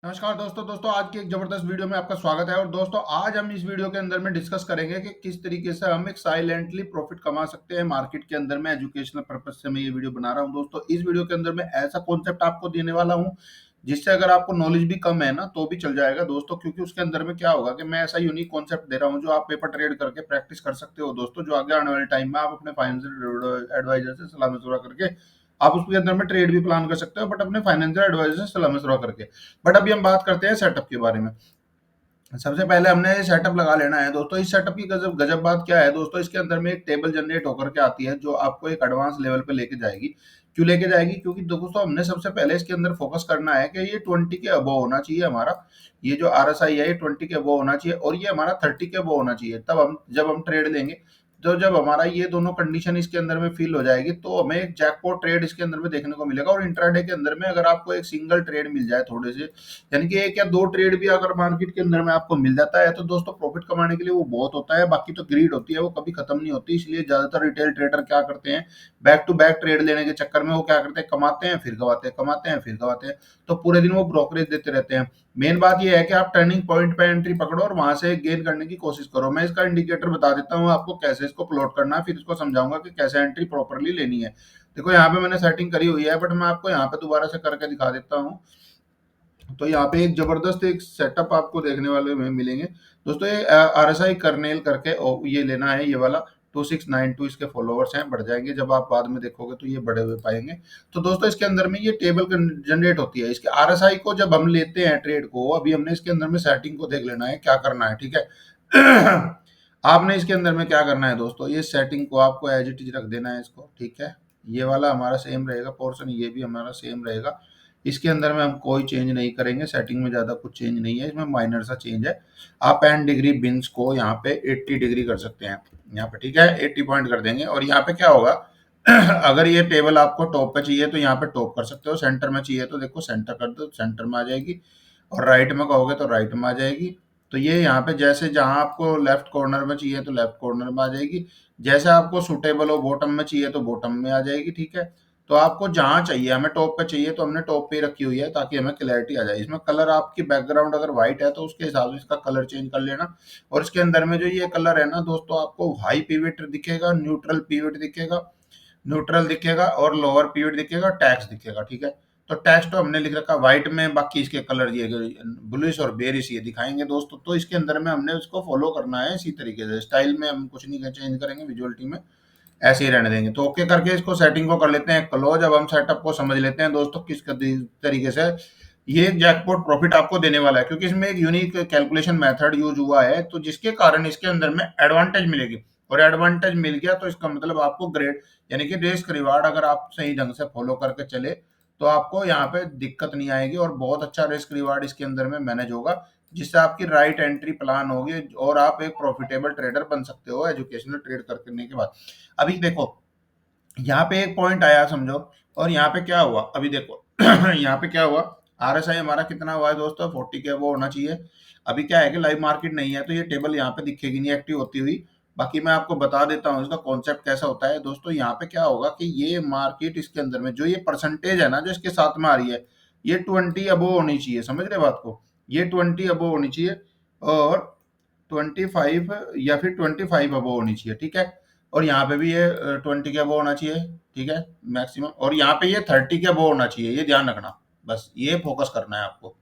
नमस्कार दोस्तों आज की एक जबरदस्त वीडियो में आपका स्वागत है। और दोस्तों आज हम इस वीडियो के अंदर में डिस्कस करेंगे कि किस तरीके से हम एक साइलेंटली प्रॉफिट कमा सकते हैं मार्केट के अंदर में। एजुकेशनल पर्पज से मैं ये वीडियो बना रहा हूँ दोस्तों। इस वीडियो के अंदर में ऐसा कॉन्सेप्ट आपको देने वाला हूँ जिससे अगर आपको नॉलेज भी कम है ना तो भी चल जाएगा दोस्तों, क्योंकि उसके अंदर में क्या होगा कि मैं ऐसा यूनिक कॉन्सेप्ट दे रहा हूँ जो आप पेपर ट्रेड करके प्रैक्टिस कर सकते हो दोस्तों, जो आगे आने वाले टाइम में आप अपने फाइनेंशियल एडवाइजर से सलाह मशवरा करके आप उसके अंदर में ट्रेड भी प्लान कर सकते हो, बट अपने फाइनेंशियल एडवाइजर से सलाह मशवरा करके। बट अभी हम बात करते हैं सेटअप के बारे में। सबसे पहले हमने ये सेटअप लगा लेना है दोस्तों। इस सेटअप की गजब गजब बात क्या है दोस्तों, इसके अंदर में एक टेबल जनरेट होकर के आती है जो आपको एक एडवांस लेवल पे लेके जाएगी। क्यों लेके जाएगी? क्योंकि दोस्तों हमने सबसे पहले इसके अंदर फोकस करना है कि ये 20 के अबव होना चाहिए हमारा। ये जो RSI है ये 20 के अबव होना चाहिए और ये हमारा 30 के अबव होना चाहिए। तब हम जब हम ट्रेड लेंगे तो जब हमारा ये दोनों कंडीशन इसके अंदर में फिल हो जाएगी तो हमें एक जैकपॉट ट्रेड इसके अंदर में देखने को मिलेगा। और इंट्राडे के अंदर में अगर आपको एक सिंगल ट्रेड मिल जाए थोड़े से, यानी कि एक या दो ट्रेड भी अगर मार्केट के अंदर में आपको मिल जाता है तो दोस्तों प्रॉफिट कमाने के लिए वो बहुत होता है। बाकी तो ग्रीड होती है, वो कभी खत्म नहीं होती। इसलिए ज्यादातर रिटेल ट्रेडर क्या करते हैं, बैक टू बैक ट्रेड लेने के चक्कर में वो क्या करते हैं, कमाते हैं फिर गवाते हैं, कमाते हैं फिर गवाते हैं। तो पूरे दिन वो ब्रोकरेज देते रहते हैं। मेन बात ये है कि आप टर्निंग पॉइंट पे एंट्री पकड़ो और वहां से गेन करने की कोशिश करो। मैं इसका इंडिकेटर बता देता हूँ आपको कैसे इसको प्लॉट करना है, फिर इसको समझाऊंगा कि कैसे एंट्री प्रॉपरली लेनी है। देखो यहाँ पे मैंने सेटिंग करी हुई है, बट मैं आपको यहाँ पे दोबारा से करके दिखा देता हूँ। तो यहाँ पे एक जबरदस्त एक सेटअप आपको देखने वाले में मिलेंगे दोस्तों। ये RSI कर्नेल करके ये लेना है, ये वाला 2692 इसके फॉलोवर्स हैं, बढ़ जाएंगे जब आप बाद में देखोगे तो ये बड़े हुए पाएंगे। तो दोस्तों इसके अंदर में ये टेबल जनरेट होती है। इसके RSI को जब हम लेते हैं ट्रेड को, अभी हमने इसके अंदर में सेटिंग को देख लेना है क्या करना है, ठीक है। आपने इसके अंदर में क्या करना है दोस्तों, ये सेटिंग को आपको एज इट इज रख देना है इसको, ठीक है। ये वाला हमारा सेम रहेगा पोर्शन, ये भी हमारा सेम रहेगा। इसके अंदर में हम कोई चेंज नहीं करेंगे, सेटिंग में ज़्यादा कुछ चेंज नहीं है, इसमें माइनर सा चेंज है। आप एंड डिग्री बिन्स को यहाँ पे 80 डिग्री कर सकते हैं यहाँ पे, ठीक है। 80 पॉइंट कर देंगे और यहाँ पे क्या होगा, अगर ये टेबल आपको टॉप पे चाहिए तो यहाँ पे टॉप कर सकते हो, सेंटर में चाहिए तो देखो सेंटर कर दो, सेंटर में आ जाएगी। और राइट में कहोगे तो राइट में आ जाएगी। तो ये यहाँ पे जैसे जहाँ आपको लेफ्ट कॉर्नर में चाहिए तो लेफ्ट कॉर्नर में आ जाएगी, जैसे आपको सुटेबल हो बॉटम में चाहिए तो बॉटम में आ जाएगी, ठीक है। तो आपको जहाँ चाहिए, हमें टॉप पे चाहिए तो हमने टॉप पे रखी हुई है ताकि हमें क्लैरिटी आ जाए। इसमें कलर आपकी बैकग्राउंड अगर व्हाइट है तो उसके हिसाब से इसका कलर चेंज कर लेना। और इसके अंदर में जो ये कलर है ना दोस्तों, आपको हाई पीविट दिखेगा, न्यूट्रल पीविट दिखेगा, न्यूट्रल दिखेगा और लोअर पीविट दिखेगा, टैक्स दिखेगा, ठीक है। तो टैक्स तो हमने लिख रखा व्हाइट में, बाकी इसके कलर ये ब्लूइश और बेरिश ये दिखाएंगे दोस्तों। तो इसके अंदर में हमने उसको फॉलो करना है इसी तरीके से, स्टाइल में हम कुछ नहीं चेंज करेंगे, विजुअलिटी में ऐसे ही रहने देंगे। तो ओके करके इसको सेटिंग को कर लेते हैं क्लोज। अब हम सेटअप को समझ लेते हैं दोस्तों किस तरीके से ये जैकपॉट प्रॉफिट आपको देने वाला है, क्योंकि इसमें एक यूनिक कैलकुलेशन मेथड यूज हुआ है तो जिसके कारण इसके अंदर में एडवांटेज मिलेगी। और एडवांटेज मिल गया तो इसका मतलब आपको ग्रेड यानी कि रिस्क रिवार्ड अगर आप सही ढंग से फॉलो करके चले तो आपको यहाँ पे दिक्कत नहीं आएगी और बहुत अच्छा रिस्क रिवार्ड इसके अंदर में मैनेज होगा, जिससे आपकी राइट एंट्री प्लान होगी और आप एक प्रॉफिटेबल ट्रेडर बन सकते हो एजुकेशनल ट्रेड करने के बाद। अभी देखो यहाँ पे एक पॉइंट आया समझो, और यहाँ पे क्या हुआ अभी देखो। यहाँ पे क्या हुआ, RSI हमारा कितना हुआ है दोस्तों, 40 के वो होना चाहिए। अभी क्या है कि लाइव मार्केट नहीं है तो ये टेबल यहाँ पे दिखेगी नहीं एक्टिव होती हुई। बाकी मैं आपको बता देता हूँ इसका कॉन्सेप्ट कैसा होता है दोस्तों। यहाँ पे क्या होगा कि ये मार्केट इसके अंदर में जो ये परसेंटेज है ना जो इसके साथ में आ रही है, ये 20 अबो होनी चाहिए, समझ रहे बात को, ये 20 अबो होनी चाहिए और 25 या फिर 25 अबो होनी चाहिए, ठीक है। और यहाँ पे भी ये 20 के अबो होना चाहिए, ठीक है मैक्सिमम। और यहाँ पे ये 30 के अबो होना चाहिए, ये ध्यान रखना, बस ये फोकस करना है आपको।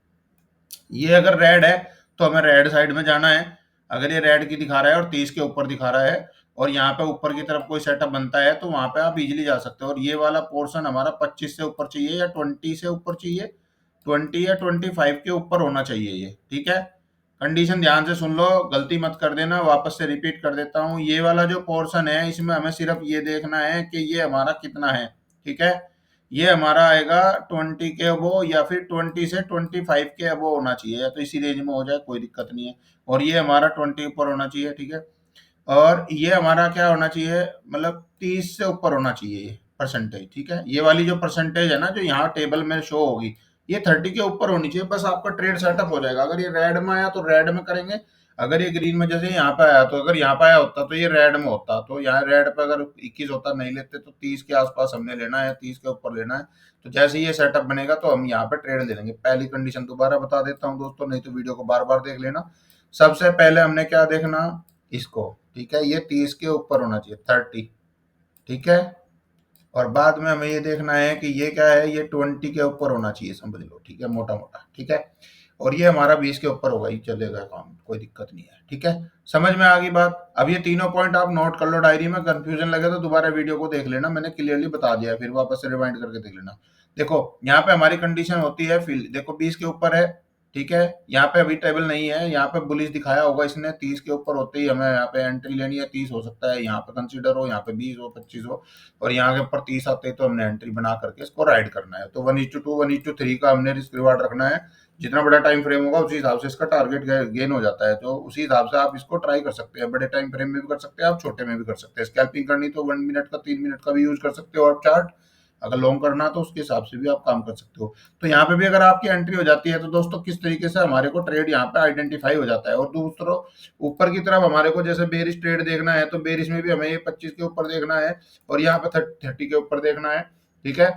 ये अगर रेड है तो हमें रेड साइड में जाना है। अगर ये रेड की दिखा रहा है और 30 के ऊपर दिखा रहा है और यहाँ पे ऊपर की तरफ कोई सेटअप बनता है तो वहां पे आप इजीली जा सकते हो। और ये वाला पोर्शन हमारा 25 से ऊपर चाहिए या 20 से ऊपर चाहिए, 20 या 25 के ऊपर होना चाहिए ये, ठीक है। कंडीशन ध्यान से सुन लो, गलती मत कर देना। वापस से रिपीट कर देता हूँ, ये वाला जो पोर्शन है इसमें हमें सिर्फ ये देखना है कि ये हमारा कितना है, ठीक है। ये हमारा आएगा 20 के अबो या फिर 20 से 25 के अबो होना चाहिए, या तो इसी रेंज में हो जाए कोई दिक्कत नहीं है। और ये हमारा 20 ऊपर होना चाहिए, ठीक है। और ये हमारा क्या होना चाहिए, मतलब 30 से ऊपर होना चाहिए ये परसेंटेज, ठीक है। ये वाली जो परसेंटेज है ना जो यहाँ टेबल में शो होगी, ये 30 के ऊपर होनी चाहिए, बस आपका ट्रेड सेटअप हो जाएगा। अगर ये रेड में आया तो रेड में करेंगे, अगर ये ग्रीन में जैसे यहाँ पे आया, तो अगर यहाँ पे आया होता तो ये रेड में होता, तो यहाँ रेड पे अगर 21 होता नहीं लेते, तो 30 के आसपास हमने लेना है, 30 के ऊपर लेना है। तो जैसे ही ये सेटअप बनेगा तो हम यहाँ पे ट्रेड ले लेंगे। पहली कंडीशन दोबारा बता देता हूँ दोस्तों, नहीं तो वीडियो को बार बार देख लेना। सबसे पहले हमने क्या देखना, इसको, ठीक है, ये 30 के ऊपर होना चाहिए, 30, ठीक है। और बाद में हमें ये देखना है कि ये क्या है, ये 20 के ऊपर होना चाहिए, समझ लो, ठीक है, मोटा मोटा, ठीक है। और ये हमारा 20 के ऊपर होगा, ये चलेगा काम, कोई दिक्कत नहीं है, ठीक है। समझ में आ गई बात। अब ये तीनों पॉइंट आप नोट कर लो डायरी में, कंफ्यूजन लगे तो दोबारा वीडियो को देख लेना, मैंने क्लियरली बता दिया, फिर वापस से रिवाइंड करके देख लेना। देखो यहाँ पे हमारी कंडीशन होती है फिल, देखो 20 के ऊपर है, ठीक है। यहाँ पे अभी टेबल नहीं है, यहाँ पे बुलिश दिखाया होगा इसने, 30 के ऊपर होते ही हमें यहाँ पे एंट्री लेनी है। 30 हो सकता है यहाँ पे कंसीडर हो, यहाँ पे 20 हो, 25 हो, और यहाँ के ऊपर 30 आते हैं तो हमने एंट्री बना करके इसको राइड करना है। तो 1:2 1:3 का हमने रिस्क रिवार्ड रखना है। जितना बड़ा टाइम फ्रेम होगा उसी हिसाब से इसका टारगेट गेन हो जाता है, तो उसी हिसाब से आप इसको ट्राई कर सकते हैं। बड़े टाइम फ्रेम में भी कर सकते हैं, आप छोटे में भी कर सकते हैं। स्कैल्पिंग करनी तो 1 मिनट का, 3 मिनट का भी यूज कर सकते हो आप चार्ट। अगर लॉन्ग करना तो उसके हिसाब से भी आप काम कर सकते हो। तो यहाँ पे भी अगर आपकी एंट्री हो जाती है तो दोस्तों किस तरीके से हमारे को ट्रेड यहाँ पे आइडेंटिफाई हो जाता है। और दूसरों ऊपर की तरफ हमारे को जैसे बेरिश ट्रेड देखना है, तो बेरिश में भी हमें ये 25 के ऊपर देखना है, और यहाँ पे 30 के ऊपर देखना है, ठीक है।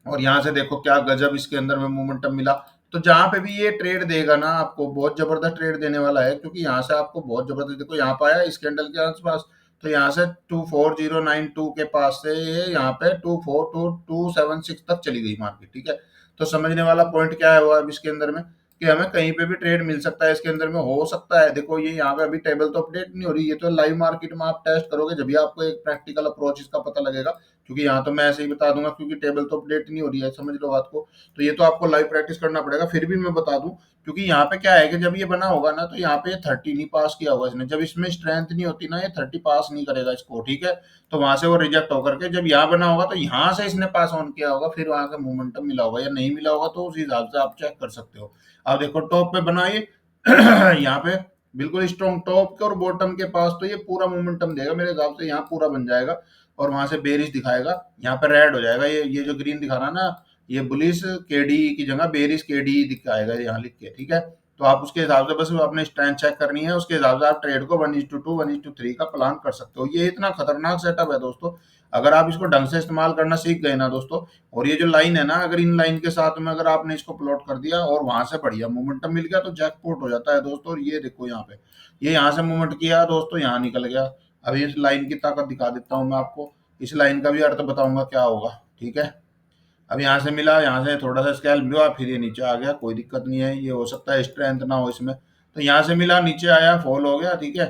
और यहाँ से देखो क्या गजब इसके अंदर में मोमेंटम मिला। तो जहां पे भी ये ट्रेड देगा ना, आपको बहुत जबरदस्त ट्रेड देने वाला है, क्योंकि यहाँ से आपको बहुत जबरदस्त, देखो यहाँ पे आया इस कैंडल के आसपास, तो यहाँ से 24092 के पास से ये यहाँ पे 24276 तक चली गई मार्केट, ठीक है। तो समझने वाला पॉइंट क्या है वो अब इसके अंदर में, कि हमें कहीं पे भी ट्रेड मिल सकता है इसके अंदर में, हो सकता है। देखो ये यहाँ पे अभी टेबल तो अपडेट नहीं हो रही, ये तो लाइव मार्केट में आप टेस्ट करोगे जब भी आपको एक प्रैक्टिकल अप्रोच इसका पता लगेगा। क्योंकि यहाँ तो मैं ऐसे ही बता दूंगा, क्योंकि टेबल तो अपडेट नहीं हो रही है, समझ लो बात को। तो ये तो आपको लाइव प्रैक्टिस करना पड़ेगा, फिर भी मैं बता दूं, क्योंकि यहाँ पे क्या है कि जब ये बना होगा ना, तो यहाँ पे 30 नहीं पास किया होगा इसने। जब इसमें स्ट्रेंथ नहीं होती ना, ये 30 पास नहीं करेगा इसको, ठीक है। तो वहां से वो रिजेक्ट होकर के जब यहाँ बना होगा, तो यहाँ से इसने पास ऑन किया होगा, फिर वहां का मोमेंटम मिला होगा या नहीं मिला होगा, तो उस हिसाब से आप चेक कर सकते हो। अब देखो टॉप पे बना ये यहाँ पे बिल्कुल स्ट्रॉन्ग टॉप के और बॉटम के पास, तो ये पूरा मोमेंटम देगा मेरे हिसाब से, यहाँ पूरा बन जाएगा। और वहां से बेरिश दिखाएगा, यहाँ पे रेड हो जाएगा, ये जो ग्रीन दिखा रहा ना, ये बुलिश केडी की जगह बेरिश केडी दिखाएगा यहाँ लिख के, ठीक है। तो आप उसके हिसाब से बस अपने स्ट्रेंथ चेक करनी है, उसके हिसाब से आप ट्रेड को 1:2 1:3 का प्लान कर सकते हो। ये इतना खतरनाक सेटअप है दोस्तों, अगर आप इसको ढंग से इस्तेमाल करना सीख गए ना दोस्तों। और ये जो लाइन है ना, अगर इन लाइन के साथ में अगर आपने इसको प्लॉट कर दिया और वहां से बढ़िया मोमेंटम मिल गया, तो जैकपॉट हो जाता है दोस्तों। और ये देखो यहाँ पे, ये यहाँ से मूवमेंट किया दोस्तों, यहाँ निकल गया। अभी इस लाइन की ताकत दिखा देता हूँ मैं आपको, इस लाइन का भी अर्थ बताऊंगा क्या होगा, ठीक है। अब यहाँ से मिला, यहाँ से थोड़ा सा स्केल मिला, फिर ये नीचे आ गया, कोई दिक्कत नहीं है। ये हो सकता है स्ट्रेंथ ना हो इसमें, तो यहाँ से मिला, नीचे आया, फॉल हो गया, ठीक है।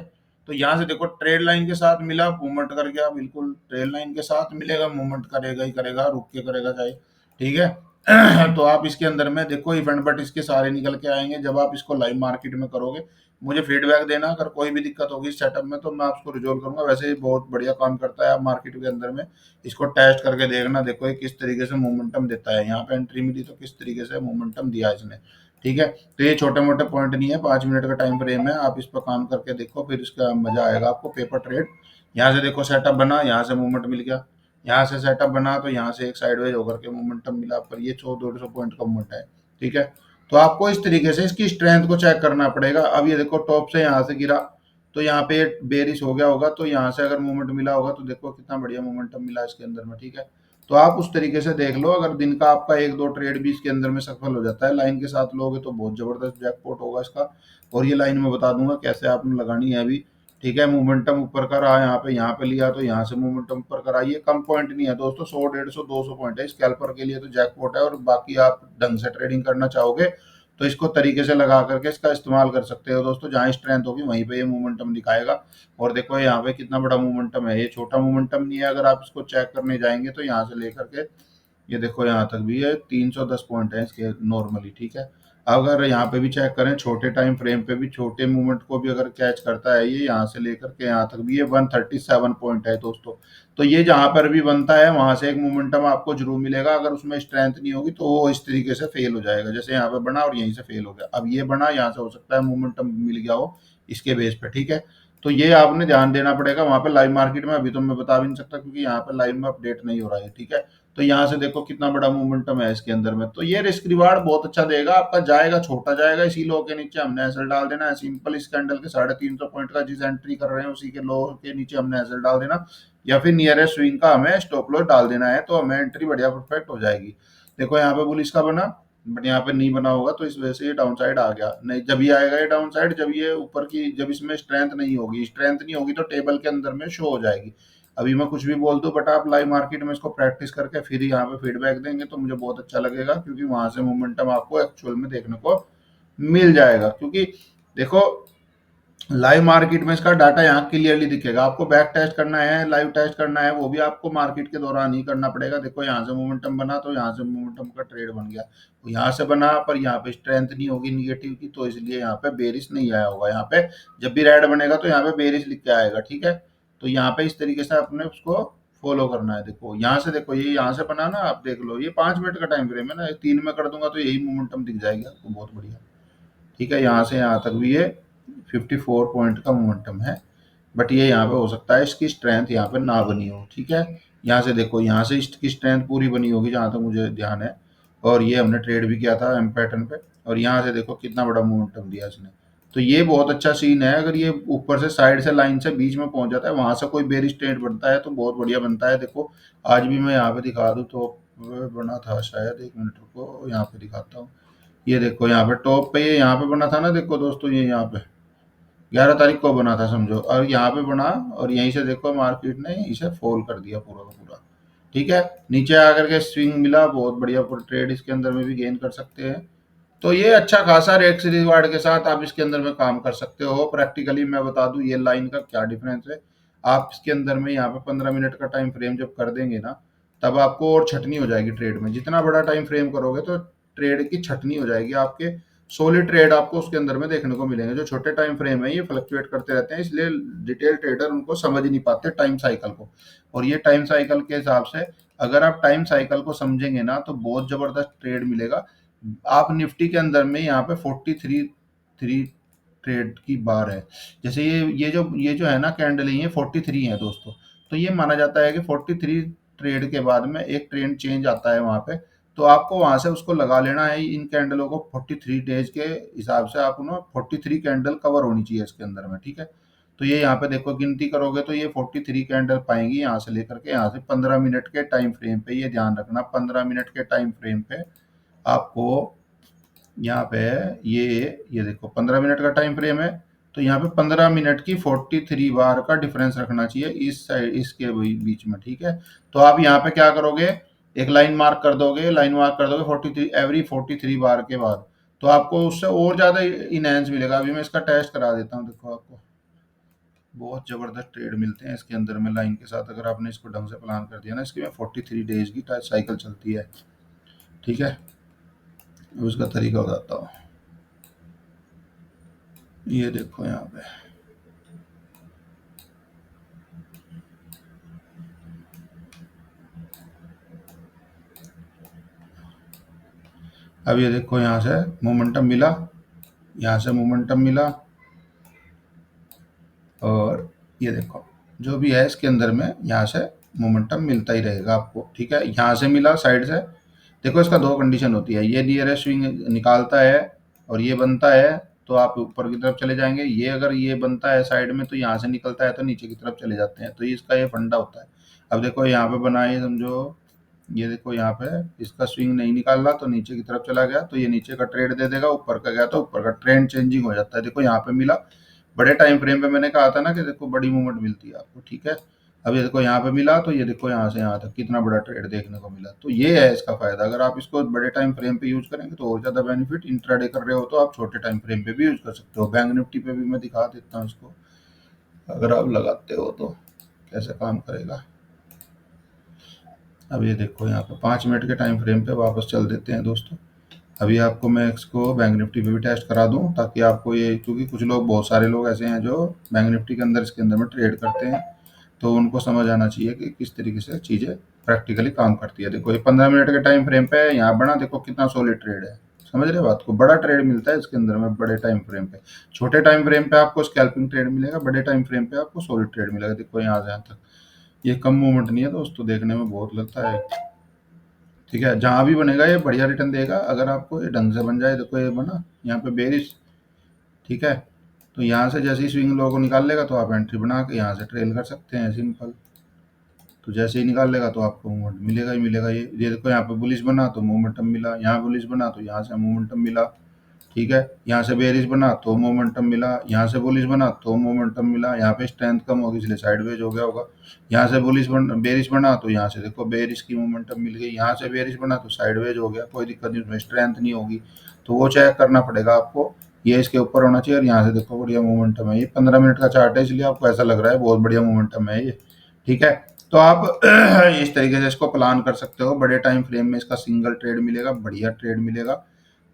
तो यहाँ से देखो ट्रेड लाइन के साथ मिला, मूवमेंट कर गया, बिल्कुल ट्रेड लाइन के साथ मिलेगा, मूवमेंट करेगा ही करेगा, रुक के करेगा चाहे, ठीक है। तो आप इसके अंदर में देखो इवेंट, बट इसके सारे निकल के आएंगे जब आप इसको लाइव मार्केट में करोगे। मुझे फीडबैक देना, अगर कोई भी दिक्कत होगी सेटअप में तो मैं आपको रिजोल्व करूंगा। वैसे ही बहुत बढ़िया काम करता है, आप मार्केट के अंदर में इसको टेस्ट करके देखना, देखो ये किस तरीके से मोमेंटम देता है। यहाँ पे एंट्री मिली तो किस तरीके से मोमेंटम दिया इसने, ठीक है। तो ये छोटे मोटे पॉइंट नहीं है, 5 मिनट का टाइम फ्रेम है, आप इस पर काम करके देखो, फिर इसका मजा आएगा आपको। पेपर ट्रेड, यहाँ से देखो सेटअप बना, यहाँ से मूवमेंट मिल गया, यहाँ से सेटअप बना तो यहाँ से एक साइडवेज होकर के मोमेंटम मिला, पर ये 100-150 पॉइंट का मूवमेंट है, ठीक है। तो आपको इस तरीके से इसकी स्ट्रेंथ को चेक करना पड़ेगा। अब ये देखो टॉप से यहाँ से गिरा, तो यहाँ पे बेरिश हो गया होगा, तो यहाँ से अगर मूवमेंट मिला होगा, तो देखो कितना बढ़िया मोमेंटम मिला इसके अंदर में, ठीक है। तो आप उस तरीके से देख लो, अगर दिन का आपका 1-2 ट्रेड भी इसके अंदर में सफल हो जाता है लाइन के साथ लोगे, तो बहुत जबरदस्त जैकपॉट होगा इसका। और ये लाइन में बता दूंगा कैसे आपने लगानी है अभी, ठीक है। मोमेंटम ऊपर का रहा, यहाँ पे लिया, तो यहाँ से मोमेंटम ऊपर का रहा। ये कम पॉइंट नहीं है दोस्तों, 100 150 200 पॉइंट है स्कैल्पर के लिए, तो जैकपॉट है। और बाकी आप ढंग से ट्रेडिंग करना चाहोगे तो इसको तरीके से लगा करके इसका इस्तेमाल कर सकते हो दोस्तों। जहाँ स्ट्रेंथ होगी वहीं पे ये मोमेंटम दिखाएगा। और देखो यहाँ पे कितना बड़ा मोमेंटम है, ये छोटा मोमेंटम नहीं है। अगर आप इसको चेक करने जाएंगे तो यहाँ से लेकर के ये देखो यहाँ तक भी है, 310 पॉइंट है इसके नॉर्मली, ठीक है। अगर यहाँ पे भी चेक करें छोटे टाइम फ्रेम पे भी, छोटे मूवमेंट को भी अगर कैच करता है ये, यहाँ से लेकर के यहाँ तक भी ये 137 पॉइंट है दोस्तों। तो ये जहाँ पर भी बनता है वहां से एक मोमेंटम आपको जरूर मिलेगा। अगर उसमें स्ट्रेंथ नहीं होगी तो वो इस तरीके से फेल हो जाएगा, जैसे यहाँ पे बना और यहीं से फेल हो गया। अब ये बना, यहाँ से हो सकता है मोमेंटम मिल गया हो इसके बेस पे, ठीक है। तो ये आपने ध्यान देना पड़ेगा। वहां पे लाइव मार्केट में अभी तो मैं बता भी नहीं सकता, क्योंकि यहाँ पे लाइव में अपडेट नहीं हो रहा है, ठीक है। तो यहाँ से देखो कितना बड़ा मोमेंटम है इसके अंदर में। तो ये रिस्क रिवार्ड बहुत अच्छा देगा, आपका जाएगा छोटा जाएगा। इसी लो के नीचे हमने एसएल डाल देना है, सिंपल इस कैंडल के 350 पॉइंट का जिस एंट्री कर रहे हैं उसी के लो के नीचे हमने एसएल डाल देना, या फिर नियरेस्ट स्विंग का हमें स्टॉप लॉस डाल देना है, तो हमें एंट्री बढ़िया परफेक्ट हो जाएगी। देखो यहाँ पे बुलिश का बना, बट यहाँ पे नहीं बना होगा, तो इस वजह से ये डाउन साइड आ गया। नहीं, जब ये आएगा ये डाउन साइड, जब ये ऊपर की, जब इसमें स्ट्रेंथ नहीं होगी, स्ट्रेंथ नहीं होगी तो टेबल के अंदर में शो हो जाएगी। अभी मैं कुछ भी बोल दूं, बट आप लाइव मार्केट में इसको प्रैक्टिस करके फिर यहाँ पे फीडबैक देंगे तो मुझे बहुत अच्छा लगेगा, क्योंकि वहां से मोमेंटम आपको एक्चुअल में देखने को मिल जाएगा। क्योंकि देखो लाइव मार्केट में इसका डाटा यहाँ क्लियरली दिखेगा। आपको बैक टेस्ट करना है, लाइव टेस्ट करना है, वो भी आपको मार्केट के दौरान ही करना पड़ेगा। देखो यहाँ से मोमेंटम बना तो यहाँ से मोमेंटम का ट्रेड बन गया, तो यहाँ से बना, पर यहाँ पे स्ट्रेंथ नहीं होगी निगेटिव की, तो इसलिए यहाँ पे बेरिश नहीं आया होगा। यहाँ पे जब भी रेड बनेगा तो यहाँ पे बेरिश लिख के आएगा, ठीक है। तो यहाँ पे इस तरीके से आपने उसको फॉलो करना है। देखो यहाँ से, देखो ये यहाँ से बना ना, आप देख लो, ये 5 मिनट का टाइम फ्रेम है ना, 3 में कर दूंगा तो यही मोमेंटम दिख जाएगी आपको, बहुत बढ़िया, ठीक है। यहाँ से यहाँ तक भी ये 54 पॉइंट का मोमेंटम है, बट ये यहाँ पे हो सकता है इसकी स्ट्रेंथ यहाँ पे ना बनी हो, ठीक है। यहाँ से देखो, यहाँ से इसकी स्ट्रेंथ पूरी बनी होगी जहाँ तक मुझे ध्यान है, और ये हमने ट्रेड भी किया था एम पैटर्न पे, और यहाँ से देखो कितना बड़ा मोमेंटम दिया इसने। तो ये बहुत अच्छा सीन है। अगर ये ऊपर से साइड से लाइन से बीच में पहुंच जाता है, वहां से कोई बेरिश ट्रेड बनता है तो बहुत बढ़िया बनता है। देखो आज भी मैं यहाँ पे दिखा दूँ तो बना था शायद, 1 मिनट रुको, यहाँ पे दिखाता हूँ। ये देखो यहाँ पे टॉप पे, ये यहाँ पे बना था ना, देखो दोस्तों, ये यहाँ पे 11 तारीख को बना था समझो, और यहाँ पे बना, और यहीं से देखो मार्केट ने इसे फॉल कर दिया पूरा का पूरा, ठीक है। नीचे आकर के स्विंग मिला, बहुत बढ़िया ट्रेड इसके अंदर में भी गेन कर सकते हैं। तो ये अच्छा खासा रिस्क रिवार्ड के साथ आप इसके अंदर में काम कर सकते हो। प्रैक्टिकली मैं बता दूं ये लाइन का क्या डिफरेंस है। आप इसके अंदर में यहाँ पे 15 मिनट का टाइम फ्रेम जब कर देंगे ना, तब आपको और छटनी हो जाएगी ट्रेड में। जितना बड़ा टाइम फ्रेम करोगे तो ट्रेड की छटनी हो जाएगी, आपके सोलिड ट्रेड आपको उसके अंदर में देखने को मिलेंगे। जो छोटे टाइम फ्रेम है ये फ्लक्चुएट करते रहते हैं, इसलिए डिटेल ट्रेडर उनको समझ नहीं पाते टाइम साइकिल को। और ये टाइम साइकिल के हिसाब से अगर आप टाइम साइकिल को समझेंगे ना, तो बहुत जबरदस्त ट्रेड मिलेगा। आप निफ्टी के अंदर में यहाँ पे 43 ट्रेड की बार है। जैसे ये जो है ना कैंडल, ये 43 है दोस्तों। तो ये माना जाता है कि 43 ट्रेड के बाद में एक ट्रेंड चेंज आता है वहां पे, तो आपको वहां से उसको लगा लेना है इन कैंडलों को। 43 डेज के हिसाब से आप 43 कैंडल कवर होनी चाहिए इसके अंदर में, ठीक है। तो ये यहाँ पे देखो गिनती करोगे तो ये 43 कैंडल पाएंगी, यहाँ से लेकर के यहाँ से 15 मिनट के टाइम फ्रेम पे। ये ध्यान रखना, 15 मिनट के टाइम फ्रेम पे आपको यहाँ पे ये देखो 15 मिनट का टाइम फ्रेम है, तो यहाँ पे 15 मिनट की 43 बार का डिफरेंस रखना चाहिए इस साइड इसके बीच में, ठीक है। तो आप यहाँ पे क्या करोगे, एक लाइन मार्क कर दोगे, लाइन मार्क कर दोगे 43 एवरी 43 बार के बाद, तो आपको उससे और ज्यादा इनहेंस मिलेगा। अभी मैं इसका टेस्ट करा देता हूँ, देखो आपको बहुत जबरदस्त ट्रेड मिलते हैं इसके अंदर में लाइन के साथ, अगर आपने इसको ढंग से प्लान कर दिया ना। इसकी में 43 डेज की साइकिल चलती है, ठीक है। अब इसका तरीका बताता हूँ। ये देखो यहाँ पे अब ये देखो यहाँ से मोमेंटम मिला, यहाँ से मोमेंटम मिला, और ये देखो जो भी है इसके अंदर में यहाँ से मोमेंटम मिलता ही रहेगा आपको, ठीक है। यहाँ से मिला साइड से, देखो इसका दो कंडीशन होती है, ये नियरेस्ट स्विंग निकालता है और ये बनता है तो आप ऊपर की तरफ चले जाएंगे। ये अगर ये बनता है साइड में तो यहाँ से निकलता है तो नीचे की तरफ चले जाते हैं। तो ये इसका ये फंडा होता है। अब देखो यहाँ पे बनाए समझो, ये देखो यहाँ पे इसका स्विंग नहीं निकाल रहा तो नीचे की तरफ चला गया, तो ये नीचे का ट्रेड दे देगा, ऊपर का गया तो ऊपर का ट्रेंड चेंजिंग हो जाता है। देखो यहाँ पे मिला, बड़े टाइम फ्रेम पे मैंने कहा था ना कि देखो बड़ी मूवमेंट मिलती है आपको, ठीक है। अब ये देखो यहाँ पे मिला, तो ये देखो यहाँ से यहाँ तक कितना बड़ा ट्रेड देखने को मिला। तो ये है इसका फायदा। अगर आप इसको बड़े टाइम फ्रेम पे यूज करेंगे तो और ज्यादा बेनिफिट। इंट्राडे कर रहे हो तो आप छोटे टाइम फ्रेम पे भी यूज कर सकते हो। बैंक निफ्टी पे भी मैं दिखा देता हूँ इसको, अगर आप लगाते हो तो कैसे काम करेगा। अब ये देखो यहाँ पे 5 मिनट के टाइम फ्रेम पे वापस चल देते हैं दोस्तों। अभी आपको मैं इसको बैंक निफ्टी पे भी टेस्ट करा दूं, ताकि आपको ये, क्योंकि कुछ लोग, बहुत सारे लोग ऐसे हैं जो बैंक निफ्टी के अंदर इसके अंदर में ट्रेड करते हैं, तो उनको समझ आना चाहिए कि किस तरीके से चीज़ें प्रैक्टिकली काम करती है। देखो ये 15 मिनट के टाइम फ्रेम पे यहाँ बना, देखो कितना सॉलिड ट्रेड है, समझ रहे बात को। बड़ा ट्रेड मिलता है इसके अंदर में बड़े टाइम फ्रेम पे। छोटे टाइम फ्रेम पे आपको स्कैल्पिंग ट्रेड मिलेगा, बड़े टाइम फ्रेम पे आपको सॉलिड ट्रेड मिलेगा। देखो यहाँ से यहाँ तक ये कम मूवमेंट नहीं है दोस्तों, देखने में बहुत लगता है ठीक है, जहाँ भी बनेगा ये बढ़िया रिटर्न देगा अगर आपको ये ढंग से बन जाए। देखो ये बना यहाँ पे बेरिश, ठीक है। तो यहाँ से जैसे ही स्विंग लो को निकाल लेगा तो आप एंट्री बना के यहाँ से ट्रेल कर सकते हैं, सिंपल। तो जैसे ही निकाल लेगा तो आपको मूवमेंट मिलेगा ही मिलेगा। ये देखो यहाँ पे बुलिश बना तो मोमेंटम मिला, यहाँ बुलिश बना तो यहाँ से मोमेंटम मिला, ठीक है। यहाँ से बेरिश बना तो मोमेंटम मिला, यहाँ से बुलिश बना तो मोमेंटम मिला। यहाँ पे स्ट्रेंथ कम होगी इसलिए साइडवेज हो गया होगा। यहाँ से बेरिश बना तो यहाँ से देखो बेरिश की मोमेंटम मिल गई, यहाँ से बेरिश बना तो साइडवेज हो गया, कोई दिक्कत नहीं, उसमें स्ट्रेंथ नहीं होगी। तो वो चेक करना पड़ेगा आपको, ये इसके ऊपर होना चाहिए और यहाँ से देखो बढ़िया मोमेंटम है। ये 15 मिनट का चार्ट है इसलिए आपको ऐसा लग रहा है, बहुत बढ़िया मोमेंटम है ये, ठीक है। तो आप इस तरीके से इसको प्लान कर सकते हो। बड़े टाइम फ्रेम में इसका सिंगल ट्रेड मिलेगा, बढ़िया ट्रेड मिलेगा।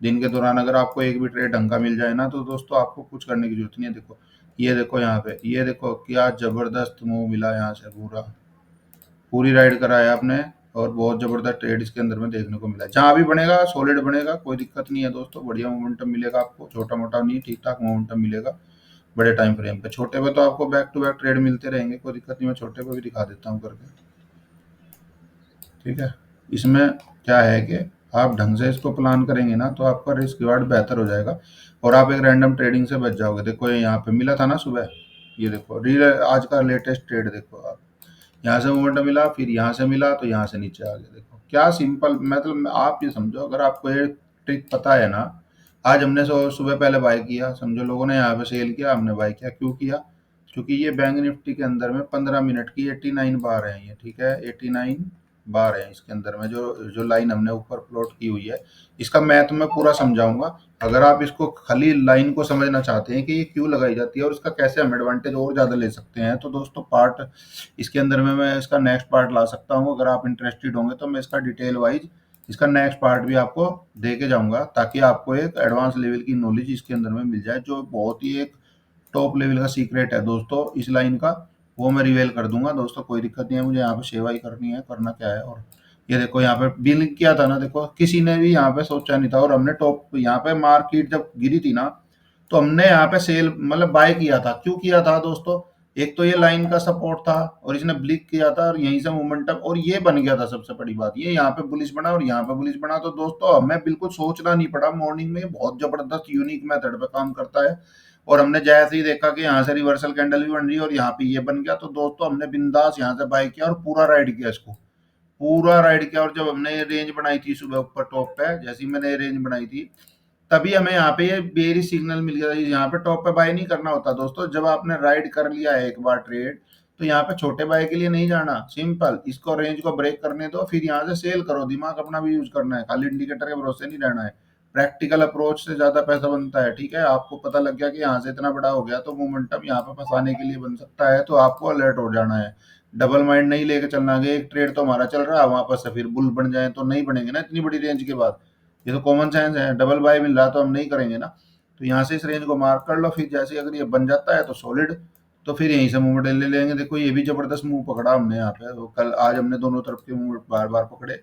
दिन के दौरान अगर आपको एक भी ट्रेड ढंग का मिल जाए ना तो दोस्तों आपको कुछ करने की जरूरत नहीं है। देखो ये देखो यहाँ पे, ये देखो क्या जबरदस्त मूव मिला यहाँ से, पूरी राइड कराया आपने और बहुत जबरदस्त ट्रेड इसके अंदर में देखने को मिला। जहाँ भी बनेगा सॉलिड बनेगा, कोई दिक्कत नहीं है दोस्तों, बढ़िया मोमेंटम मिलेगा आपको, छोटा मोटा नहीं, ठीक ठाक मोमेंटम मिलेगा बड़े टाइम फ्रेम पे। छोटे पे तो आपको बैक टू बैक ट्रेड मिलते रहेंगे, कोई दिक्कत नहीं, मैं छोटे पे भी दिखा देता हूँ करके, ठीक है। इसमें क्या है कि आप ढंग से इसको प्लान करेंगे ना तो आपका रिस्क रिवार्ड बेहतर हो जाएगा और आप एक रैंडम ट्रेडिंग से बच जाओगे। देखो ये यहाँ पे मिला था ना सुबह, ये देखो रील आज का लेटेस्ट ट्रेड देखो आप, यहाँ से मूवमेंट मिला, फिर यहाँ से मिला तो यहाँ से नीचे आ गया। देखो क्या सिंपल, मतलब आप ये समझो अगर आपको ये ट्रिक पता है ना, आज हमने सुबह पहले बाय किया, समझो लोगों ने यहाँ पे सेल किया, हमने बाय किया, क्यों किया? क्योंकि ये बैंक निफ्टी के अंदर में 15 मिनट की 89 बार है ये, ठीक है, 89 बार है इसके अंदर में, जो जो लाइन हमने ऊपर प्लॉट की हुई है। इसका मैथ मैं पूरा समझाऊंगा। अगर आप इसको खाली लाइन को समझना चाहते हैं कि ये क्यों लगाई जाती है और इसका कैसे हम एडवांटेज और ज़्यादा ले सकते हैं, तो दोस्तों पार्ट इसके अंदर में मैं इसका नेक्स्ट पार्ट ला सकता हूँ। अगर आप इंटरेस्टेड होंगे तो मैं इसका डिटेल वाइज इसका नेक्स्ट पार्ट भी आपको दे के जाऊंगा, ताकि आपको एक एडवांस लेवल की नॉलेज इसके अंदर में मिल जाए, जो बहुत ही एक टॉप लेवल का सीक्रेट है दोस्तों इस लाइन का, वो मैं रिवेल कर दूंगा दोस्तों। कोई दिक्कत नहीं है, मुझे यहाँ पे सेवा ही करनी है, करना क्या है। और ये देखो यहाँ पे बिल किया था ना, देखो किसी ने भी यहाँ पे सोचा नहीं था, और हमने टॉप यहाँ पे मार्केट जब गिरी थी ना तो हमने यहाँ पे सेल मतलब बाय किया था। क्यों किया था दोस्तों? एक तो ये लाइन का सपोर्ट था और इसने ब्लिक किया था और यहीं से मोमेंटम और ये बन गया था। सबसे बड़ी बात ये यहाँ पे बुलिश बना और यहाँ पे बुलिश बना, तो दोस्तों हमें बिल्कुल सोचना नहीं पड़ा मॉर्निंग में। बहुत जबरदस्त यूनिक मेथड पे काम करता है। और हमने जैसे ही देखा कि यहाँ से रिवर्सल कैंडल भी बन रही है और यहाँ पे ये बन गया, तो दोस्तों हमने बिंदास यहाँ से बाय किया और पूरा राइड किया इसको, पूरा राइड किया। और जब हमने ये रेंज बनाई थी सुबह ऊपर टॉप पे, जैसे ही मैंने ये रेंज बनाई थी तभी हमें यहाँ पे ये बेरिश सिग्नल मिल गया। यहाँ पे टॉप पे बाय नहीं करना होता दोस्तों। जब आपने राइड कर लिया है एक बार ट्रेड, तो यहाँ पे छोटे बाय के लिए नहीं जाना, सिंपल इसको रेंज को ब्रेक करने दो, फिर यहाँ से सेल करो। दिमाग अपना भी यूज करना है, खाली इंडिकेटर के भरोसे नहीं रहना है। प्रैक्टिकल अप्रोच से ज्यादा पैसा बनता है, ठीक है। आपको पता लग गया कि यहाँ से इतना बड़ा हो गया तो मोमेंटम यहाँ पे फंसाने के लिए बन सकता है, तो आपको अलर्ट हो जाना है। डबल माइंड नहीं लेके चलना कि एक ट्रेड तो हमारा चल रहा है वहां पर से फिर बुल बन जाए, तो नहीं बनेंगे ना इतनी बड़ी रेंज के बाद। ये तो कॉमन सेंस है, डबल बाय मिल रहा तो हम नहीं करेंगे ना। तो यहाँ से इस रेंज को मार्क कर लो, फिर जैसे अगर ये बन जाता है तो सॉलिड, तो फिर यहीं से मूवमेंट ले लेंगे। देखो ये भी जबरदस्त मूव पकड़ा हमने यहाँ पे, वो कल आज हमने दोनों तरफ के मूवमेंट बार बार पकड़े।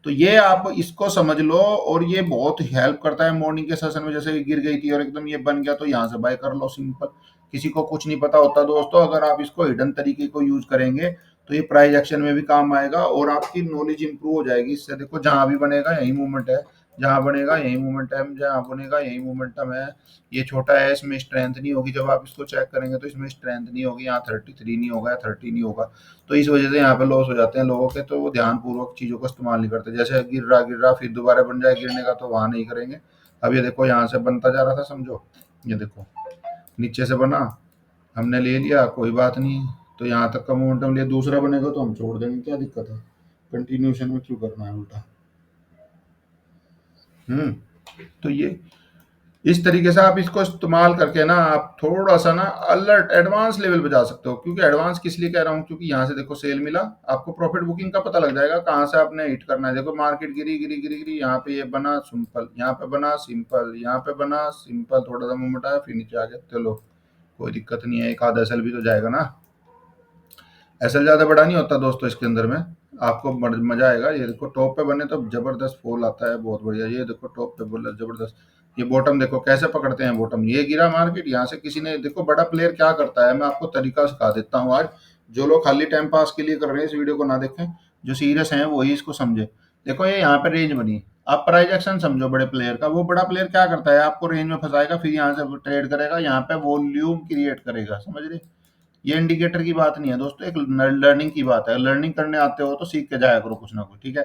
तो ये आप इसको समझ लो और ये बहुत हेल्प करता है मॉर्निंग के सेशन में। जैसे गिर गई थी और एकदम ये बन गया तो यहाँ से बाय कर लो, सिंपल। किसी को कुछ नहीं पता होता दोस्तों, अगर आप इसको हिडन तरीके को यूज करेंगे तो ये प्राइस एक्शन में भी काम आएगा और आपकी नॉलेज इंप्रूव हो जाएगी इससे। देखो जहां भी बनेगा यही मूवमेंट है, जहां बनेगा यही मोमेंटम, जहां बनेगा यही मोमेंटम है। ये छोटा है, इसमें स्ट्रेंथ नहीं होगी। जब आप इसको चेक करेंगे तो इसमें स्ट्रेंथ नहीं होगी, यहाँ 33 नहीं होगा, 30 नहीं होगा। तो इस वजह से यहाँ पे लॉस हो जाते हैं लोगों के, तो वो ध्यानपूर्वक चीजों को इस्तेमाल नहीं करते। जैसे गिर रहा फिर दोबारा बन जाए गिरने का, तो वहां नहीं करेंगे। अब ये देखो यहाँ से बनता जा रहा था, समझो ये देखो नीचे से बना, हमने ले लिया, कोई बात नहीं। तो यहाँ तक का मोमेंटम लिया, दूसरा बनेगा तो हम छोड़ देंगे, क्या दिक्कत है? कंटिन्यूशन में क्यों करना है उल्टा? हम्म। तो ये इस तरीके से आप इसको इस्तेमाल करके ना आप थोड़ा सा ना अलर्ट एडवांस लेवल पे जा सकते हो। क्योंकि एडवांस किस लिए कह रहा हूँ, क्योंकि यहाँ से देखो सेल मिला, आपको प्रॉफिट बुकिंग का पता लग जाएगा कहाँ से आपने हिट करना है। देखो मार्केट गिरी गिरी गिरी गिरी, यहाँ पे ये बना सिंपल, यहाँ पे बना सिंपल, यहाँ पे बना सिंपल, थोड़ा सा मूवमेंट आया फिर नीचे आ गया, चलो कोई दिक्कत नहीं है, एक आधा एसएल भी तो जाएगा ना। एसएल ज्यादा बड़ा नहीं होता दोस्तों इसके अंदर में, आपको मजा आएगा। ये देखो टॉप पे बने तो जबरदस्त फॉल आता है, बहुत बढ़िया। ये देखो टॉप पे बोला जबरदस्त, ये बॉटम देखो कैसे पकड़ते हैं बॉटम। ये गिरा मार्केट, यहाँ से किसी ने देखो बड़ा प्लेयर क्या करता है, मैं आपको तरीका सिखा देता हूँ आज। जो लोग खाली टाइम पास के लिए कर रहे हैं इस वीडियो को ना देखें, जो सीरियस हैं वही इसको समझे। देखो ये यहाँ पे रेंज बनी। आप प्राइस एक्शन समझो बड़े प्लेयर का। वो बड़ा प्लेयर क्या करता है, आपको रेंज में फंसाएगा, फिर यहाँ से ट्रेड करेगा, यहाँ पे वॉल्यूम क्रिएट करेगा, समझ रहे। ये इंडिकेटर की बात नहीं है दोस्तों, एक लर्निंग की बात है। लर्निंग करने आते हो तो सीख के जाया करो कुछ ना कुछ, ठीक है।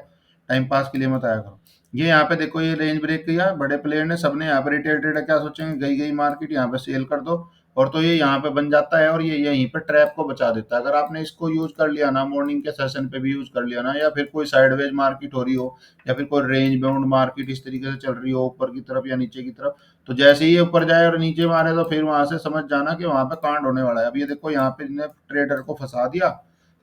टाइम पास के लिए मत आया करो। ये यहाँ पे देखो, ये रेंज ब्रेक किया बड़े प्लेयर ने, सबने यहाँ पे रिटेल ट्रेडर क्या सोचेंगे, गई गई मार्केट, यहाँ पे सेल कर दो। और तो ये यहाँ पे बन जाता है और ये यहीं पे ट्रैप को बचा देता है। अगर आपने इसको यूज कर लिया ना, मॉर्निंग के सेशन पे भी यूज कर लिया ना, या फिर कोई साइडवेज मार्केट हो रही हो, या फिर कोई रेंज बाउंड मार्केट इस तरीके से चल रही हो ऊपर की तरफ या नीचे की तरफ, तो जैसे ही ये ऊपर जाए और नीचे मारे तो फिर वहां से समझ जाना कि वहां पे कांड होने वाला है। अब ये देखो यहाँ पे इसने ट्रेडर को फंसा दिया।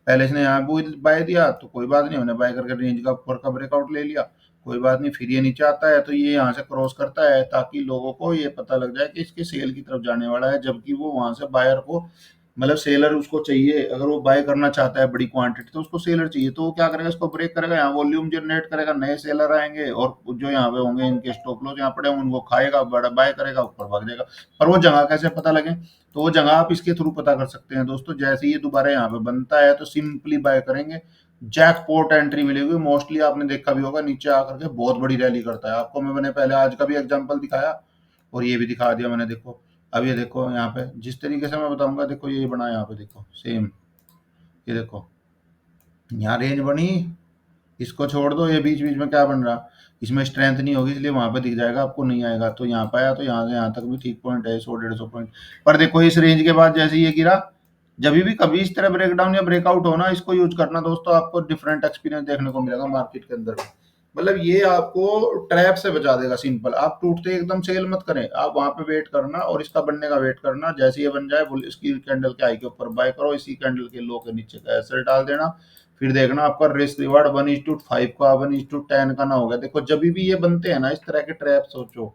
पहले इसने यहाँ बाय दिया तो कोई बात नहीं, हमने बाय करके रेंज का ऊपर का ब्रेकआउट ले लिया, कोई बात नहीं। फिर ये नीचे आता है तो ये यहाँ से क्रॉस करता है, ताकि लोगों को ये पता लग जाए कि इसके सेल की तरफ जाने वाला है, जबकि वो वहां से बायर को, मतलब सेलर उसको चाहिए। अगर वो बाय करना चाहता है बड़ी क्वांटिटी तो उसको सेलर चाहिए, तो वो क्या करेगा, इसको ब्रेक करेगा, यहाँ वॉल्यूम जनरेट करेगा, नए सेलर आएंगे और जो यहाँ पे होंगे इनके स्टॉप लॉस यहाँ पड़े होंगे उनको खाएगा, बड़ा बाय करेगा, ऊपर भाग जाएगा। पर वो जगह कैसे पता लगे, तो वो जगह आप इसके थ्रू पता कर सकते हैं दोस्तों। जैसे ये दोबारा यहाँ पे बनता है तो सिंपली बाय करेंगे, जैकपॉट एंट्री मिलेगी। मोस्टली आपने देखा भी होगा, नीचे आकर के बहुत बड़ी रैली करता है। आपको मैंने पहले आज का भी एग्जांपल दिखाया और ये भी दिखा दिया मैंने, देखो। अब ये देखो यहाँ पे जिस तरीके से मैं बताऊंगा, देखो ये बना यहाँ पे, देखो सेम, ये देखो यहाँ रेंज बनी, इसको छोड़ दो, ये बीच बीच में क्या बन रहा, इसमें स्ट्रेंथ नहीं होगी, इसलिए वहां पे दिख जाएगा, आपको नहीं आएगा। तो यहाँ पे आया तो यहाँ से यहाँ तक भी ठीक पॉइंट है, 100 150 पॉइंट। पर देखो इस रेंज के बाद जैसे ये गिरा, जब भी कभी इस तरह ब्रेकडाउन या ब्रेकआउट हो ना, इसको यूज करना दोस्तों, आपको डिफरेंट एक्सपीरियंस देखने को मिलेगा मार्केट के अंदर में। मतलब ये आपको ट्रैप से बचा देगा। सिंपल, आप टूटते एकदम सेल मत करें, आप वहां पे वेट करना और इसका बनने का वेट करना। जैसे ये बन जाए, इसकी कैंडल के हाई के ऊपर बाय करो, इसी कैंडल के लो के नीचे का एसएल डाल देना। फिर देखना आपका रिस्क रिवार्ड 1:5 का, 1:10 का ना होगा। देखो जब भी ये बनते हैं ना इस तरह के ट्रैप, सोचो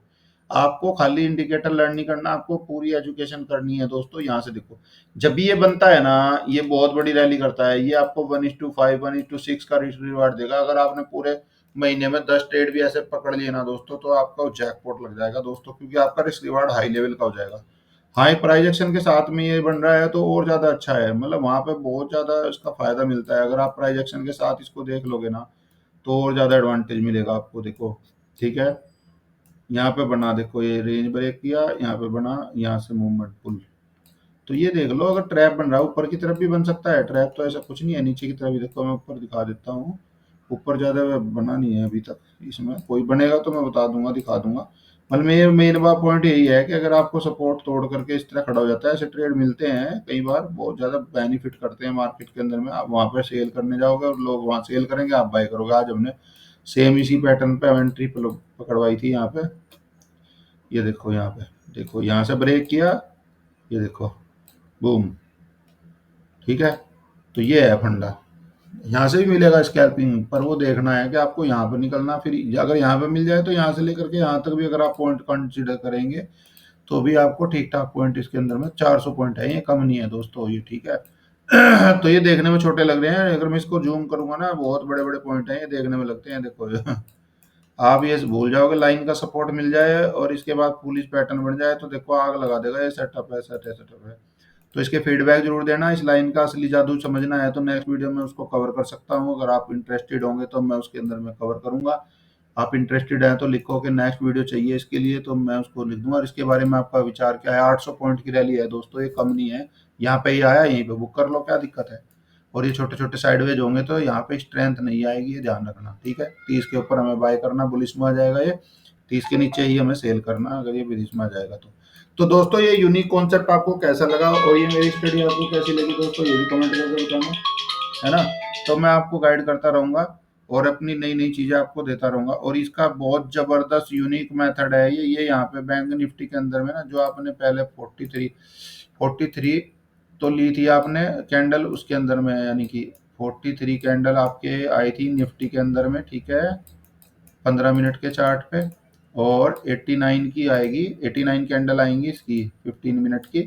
आपको खाली इंडिकेटर लर्न नहीं करना, आपको पूरी एजुकेशन करनी है दोस्तों। यहाँ से देखो, जब भी ये बनता है ना, ये बहुत बड़ी रैली करता है, ये आपको 1:5 1:6 का रिस्क रिवार्ड देगा। अगर आपने पूरे महीने में 10 ट्रेड भी ऐसे पकड़ लिए ना दोस्तों, तो आपका जैकपॉट लग जाएगा दोस्तों, क्योंकि आपका रिस्क रिवार्ड हाई लेवल का हो जाएगा। हाई प्राइजेक्शन के साथ में ये बन रहा है तो और ज्यादा अच्छा है, मतलब वहां पे बहुत ज्यादा इसका फायदा मिलता है। अगर आप प्राइजेक्शन के साथ इसको देख लोगे ना, तो और ज्यादा एडवांटेज मिलेगा आपको, देखो। ठीक है, यहाँ पे बना, देखो ये रेंज ब्रेक किया, यहाँ पे बना, यहाँ से मूवमेंट पुल। तो ये देख लो, अगर ट्रैप बन रहा है ऊपर की तरफ भी बन सकता है ट्रैप, तो ऐसा कुछ नहीं है। नीचे की तरफ भी देखो, मैं ऊपर दिखा देता हूँ, ऊपर ज्यादा बना नहीं है अभी तक। इसमें कोई बनेगा तो मैं बता दूंगा, दिखा दूंगा। मतलब मेन मेन बात पॉइंट यही है कि अगर आपको सपोर्ट तोड़ करके इस तरह खड़ा हो जाता है, ऐसे ट्रेड मिलते हैं कई बार, बहुत ज्यादा बेनिफिट करते हैं मार्केट के अंदर में। आप वहां पे सेल करने जाओगे और लोग वहां सेल करेंगे, आप बाय करोगे। आज हमने सेम इसी पैटर्न पे एंट्री पकड़वाई थी यहाँ पे। ये देखो यहाँ पे, देखो यहाँ से ब्रेक किया, ये देखो बूम। ठीक है, तो ये है फंडा। यहाँ से भी मिलेगा स्कैल्पिंग, पर वो देखना है कि आपको यहाँ पे निकलना। फिर अगर यहाँ पे मिल जाए तो यहाँ से लेकर के यहाँ तक भी अगर आप पॉइंट कंसिडर करेंगे, तो भी आपको ठीक ठाक पॉइंट इसके अंदर में 400 पॉइंट है, ये कम नहीं है दोस्तों ये, ठीक है। तो ये देखने में छोटे लग रहे हैं, अगर मैं इसको जूम करूंगा ना, बहुत बड़े बड़े पॉइंट हैं, ये देखने में लगते हैं, देखो। आप ये भूल जाओगे, लाइन का सपोर्ट मिल जाए और इसके बाद पुलिस पैटर्न बन जाए तो देखो आग लगा देगा। ये सेटअप है, सेटअप है। तो इसके फीडबैक जरूर देना। इस लाइन का असली जादू समझना है तो नेक्स्ट वीडियो में उसको कवर कर सकता हूँ। अगर आप इंटरेस्टेड होंगे तो मैं उसके अंदर में कवर करूंगा। आप इंटरेस्टेड हैं तो लिखो कि नेक्स्ट वीडियो चाहिए इसके लिए, तो मैं उसको लिख दूंगा। और इसके बारे में आपका विचार क्या है। 800 पॉइंट की रैली है दोस्तों, ये कम नहीं है। यहाँ पे ही आया, यहीं पे बुक कर लो, क्या दिक्कत है। और ये छोटे छोटे साइडवेज होंगे तो यहाँ पे स्ट्रेंथ नहीं आएगी, ये ध्यान रखना, ठीक है। 30 के ऊपर हमें बाय करना, बुलिश में आ जाएगा ये। 30 के नीचे ही हमें सेल करना, अगर ये बुलिश में आ जाएगा तो दोस्तों ये यूनिक कॉन्सेप्ट आपको कैसा लगा और ये मेरी स्टडी आपको कैसी लगी दोस्तों, ये भी कमेंट करके बताना, है ना। तो मैं आपको गाइड करता रहूंगा और अपनी नई नई चीजें आपको देता रहूंगा। और इसका बहुत जबरदस्त यूनिक मेथड है ये यहाँ पे बैंक निफ्टी के अंदर में ना, जो आपने पहले 43 तो ली थी आपने कैंडल उसके अंदर में, यानी कि 43 कैंडल आपके आई थी निफ्टी के अंदर में, ठीक है, 15 मिनट के चार्ट पे। और 89 की आएगी, 89 कैंडल आएंगी इसकी 15 मिनट की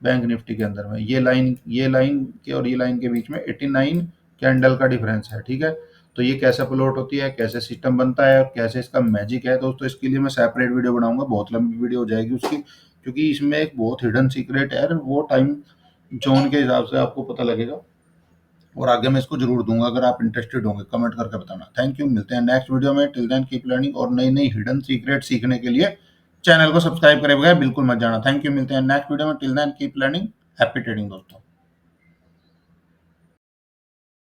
बैंक निफ्टी के अंदर में। ये लाइन के और ये लाइन के बीच में 89 कैंडल का डिफरेंस है, ठीक है। तो ये कैसे प्लॉट होती है, कैसे सिस्टम बनता है और कैसे इसका मैजिक है दोस्तों, इसके लिए मैं सेपरेट वीडियो बनाऊंगा, बहुत लंबी वीडियो हो जाएगी उसकी, क्योंकि इसमें एक बहुत हिडन सीक्रेट है। वो टाइम जोन के हिसाब से आपको पता लगेगा और आगे मैं इसको जरूर दूंगा। अगर आप इंटरेस्टेड होंगे कमेंट करके बताना। थैंक यू, मिलते हैं नेक्स्ट वीडियो में। टिल देन कीप लर्निंग, और नई नई हिडन सीक्रेट सीखने के लिए चैनल को सब्सक्राइब करे बगैर बिल्कुल मत जाना। थैंक यू, मिलते हैं नेक्स्ट वीडियो में। Till then keep learning, happy trading दोस्तों।